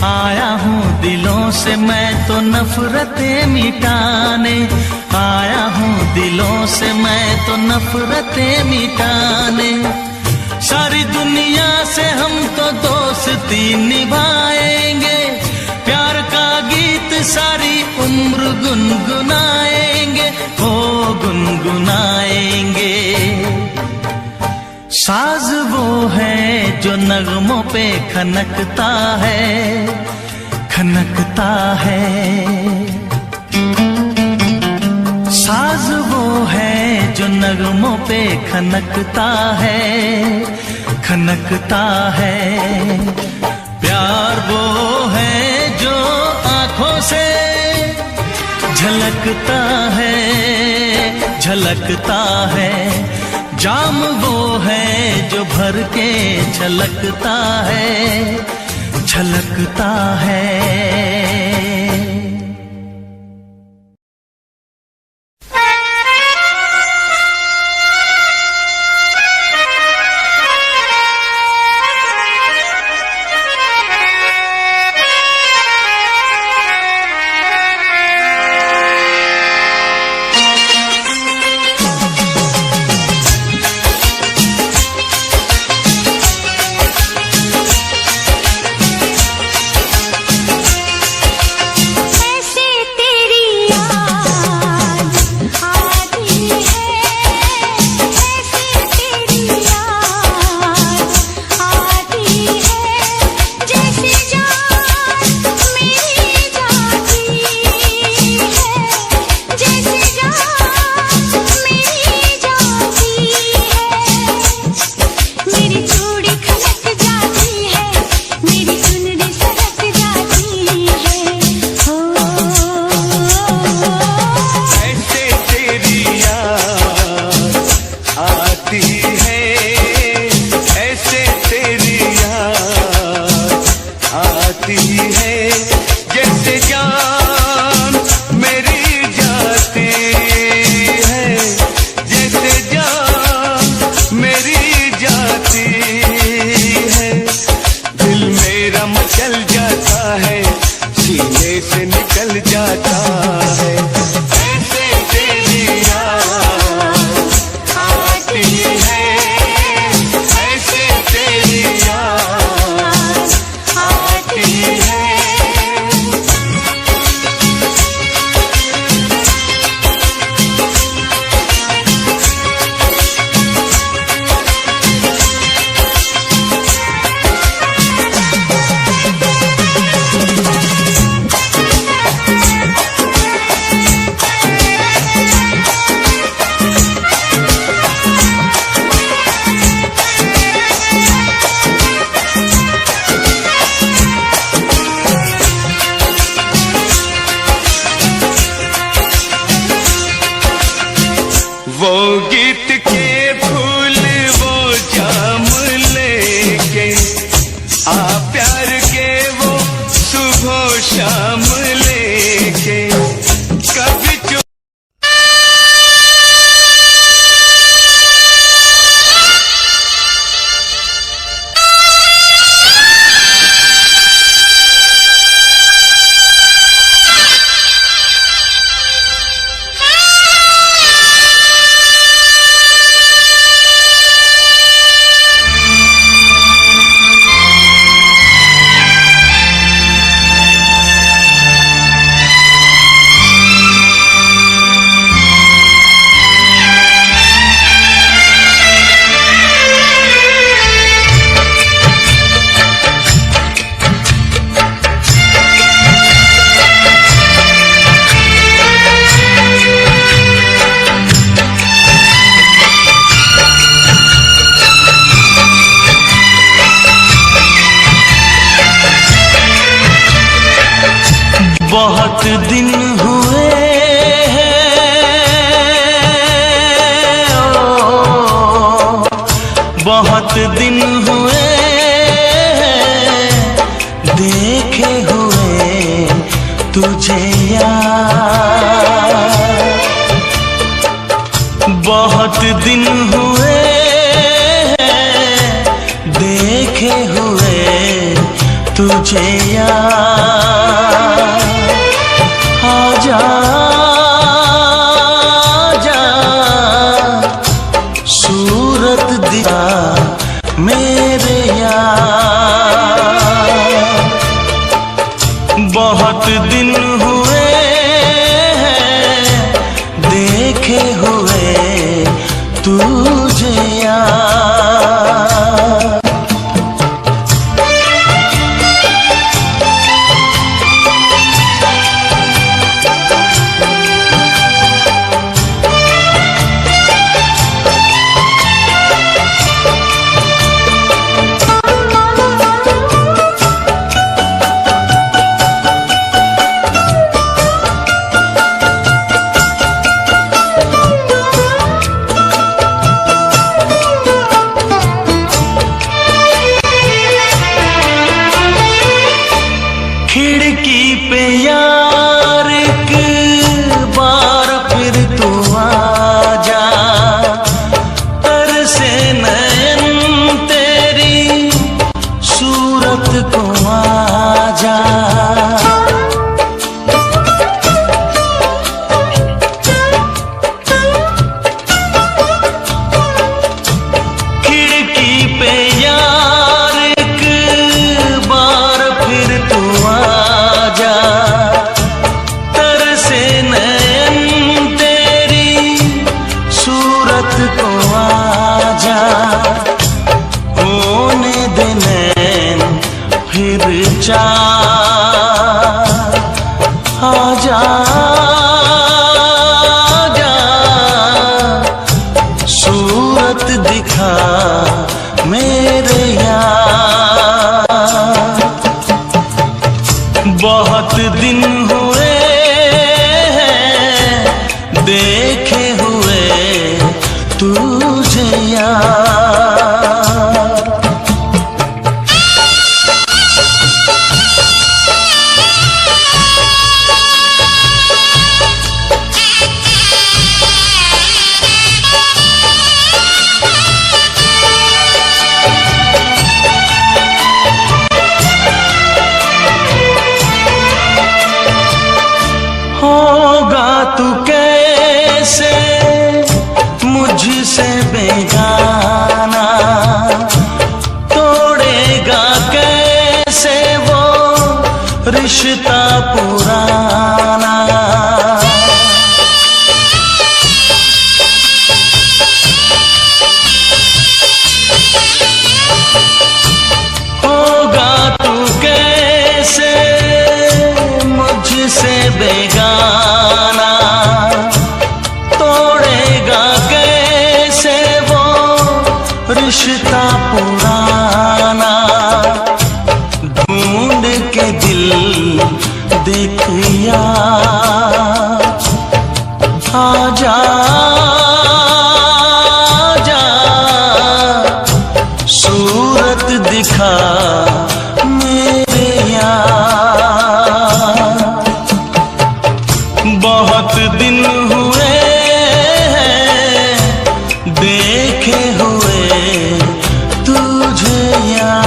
आया हूँ दिलों से मैं तो नफरतें मिटाने, आया हूँ दिलों से मैं तो नफरतें मिटाने। सारी दुनिया से हम तो दोस्ती निभाएंगे, प्यार का गीत सारी उम्र गुनगुनाएंगे, हो गुनगुनाएंगे। साज वो है जो नगमों पे खनकता है, खनकता है। साज वो है जो नगमों पे खनकता है, खनकता है। प्यार वो है जो आँखों से झलकता है, झलकता है। जाम वो है जो भर के छलकता है, छलकता है। दिन हुए देखे हुए तुझे यार, बहुत दिन हुए देखे हुए तुझे यार। आजा आजा सूरत दिखा मेरे यार, बहुत दिन हुए देखे हुए तुझे यार। खिड़की पे यार एक बार फिर तू आजा, तरसे नयन तेरी सूरत को आजा। खिड़की पे यार एक बार फिर तू आजा, तरसे नयन तेरी सूरत को आजा। होने दे नैन फिर चार, आजा आजा सूरत दिखा मेरे यार। बहुत दिन हुए देखे हुए तुझे यार। होगा तू कैसे मुझसे बेगाना, तोड़ेगा कैसे वो रिश्ता पुराना। होगा तू कैसे मुझसे बेगाना, तोड़ेगा कैसे वो रिश्ता पुराना। ढूंढ के दिल देख यार, आजा आजा सूरत दिखा मेरे यार। बहुत दिन हुए देखे हुए तुझे यार।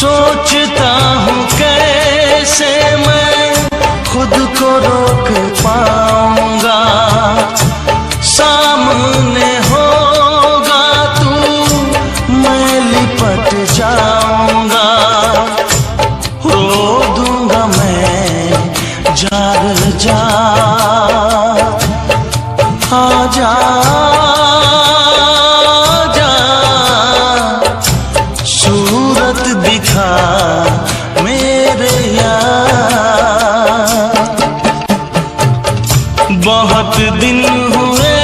सोचता हूँ कैसे मैं खुद को रोक पाऊंगा, सामने होगा तू मैं लिपट जाऊंगा, रो दूंगा मैं जाग जा, आजा जा, सूरत दिखा मेरे यार। बहुत दिन हुए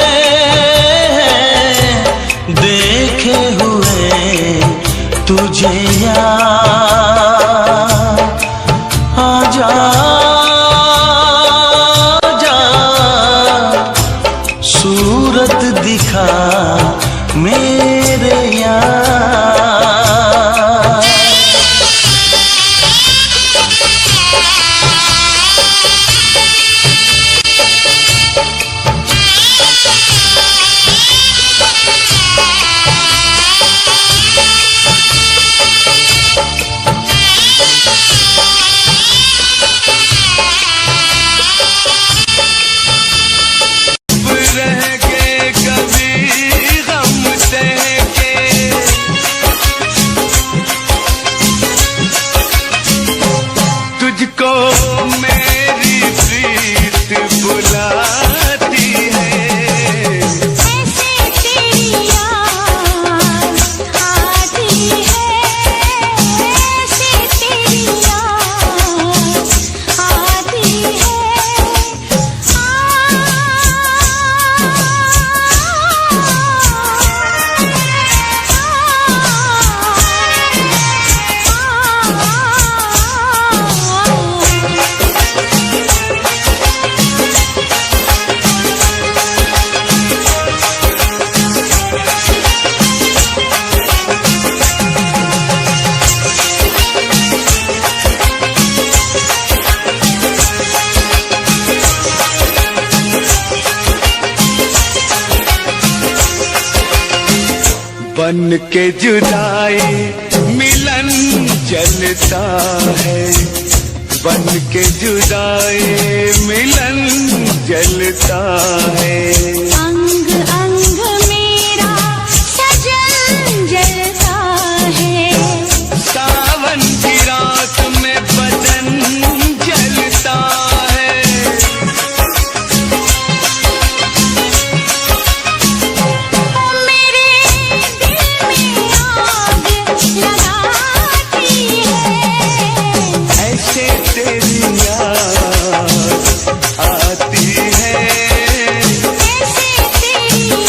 हैं देखे हुए तुझे यार, आजा जा, सूरत दिखा मेरे यार। तुझको मेरी प्रीत बुलाती है, ऐसे तेरी याद आती है, ऐसे तेरी याद आती है, बन के जुदाई मिलन जलता है, बन के जुदाई मिलन जलता है, अंग अंग मेरा सजन जलता है, सावन की रात में बदन जलता है, मेरे दिल में आग लगाती है, ऐसे तेरी याद आती है, ऐसे तेरी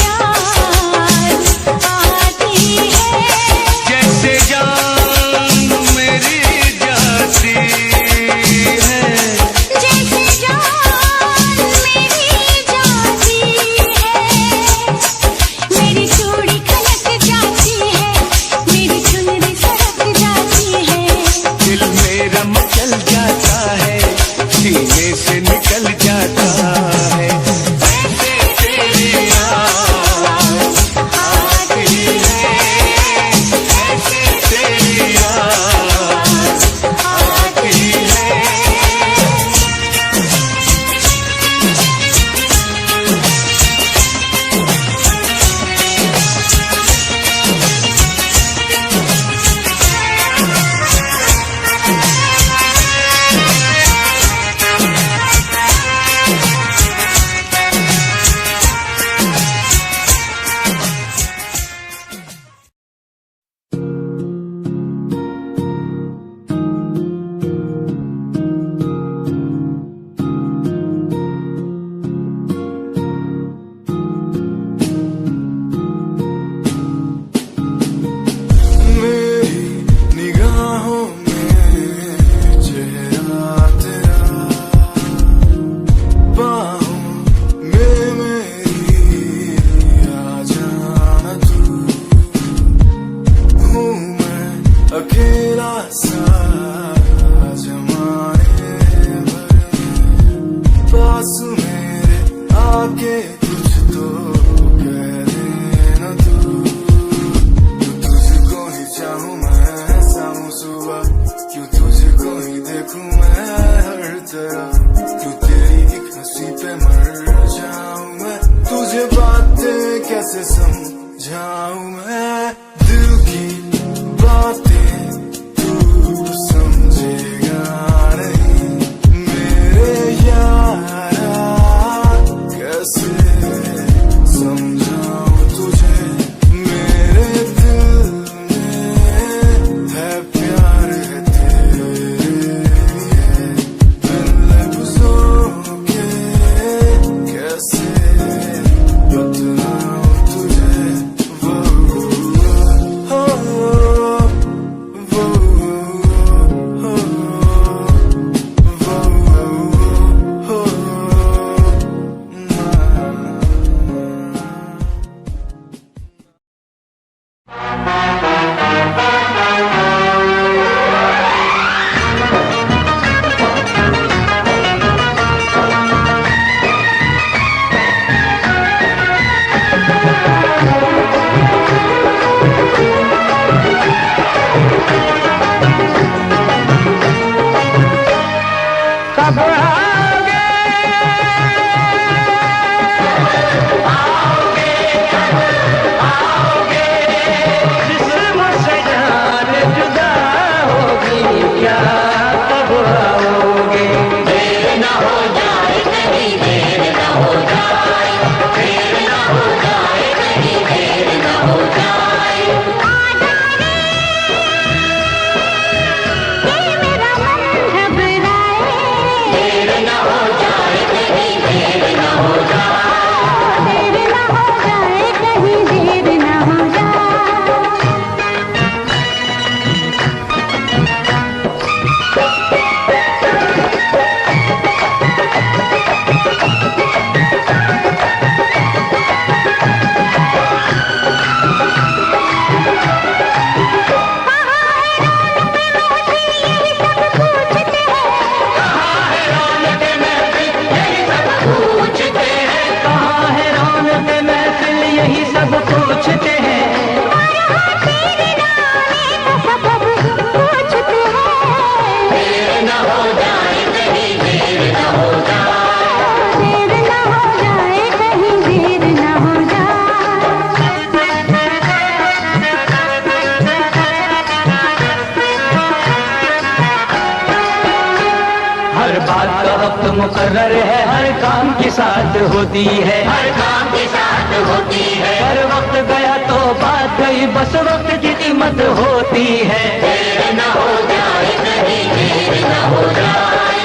मुकर्रर है, हर काम के साथ होती है, हर काम के साथ होती है। हर वक्त गया तो बात गई, बस वक्त की कीमत होती है। देर न हो जाए कहीं, देर न हो जाए,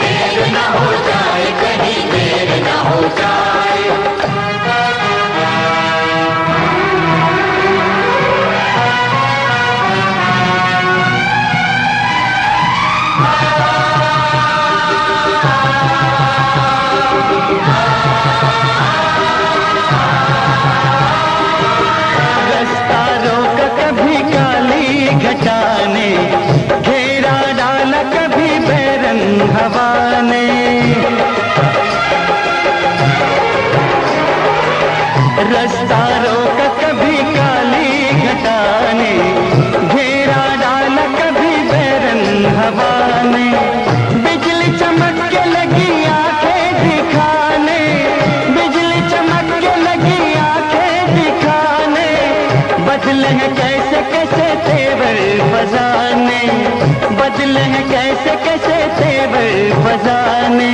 देर न हो जाए कहीं, देर न हो जाए। घटाने घेरा डाला कभी बैरंग हवा ने, रास्ता रोका कभी काली घटाने, घेरा डाला कभी बैरंग हवा ने। बिजली चमक के लगी आंखें दिखाने, बिजली चमक के लगी आंखें दिखाने, बदले हैं कैसे कैसे तेवर फजाने, बदले हैं कैसे कैसे तेवर फजाने।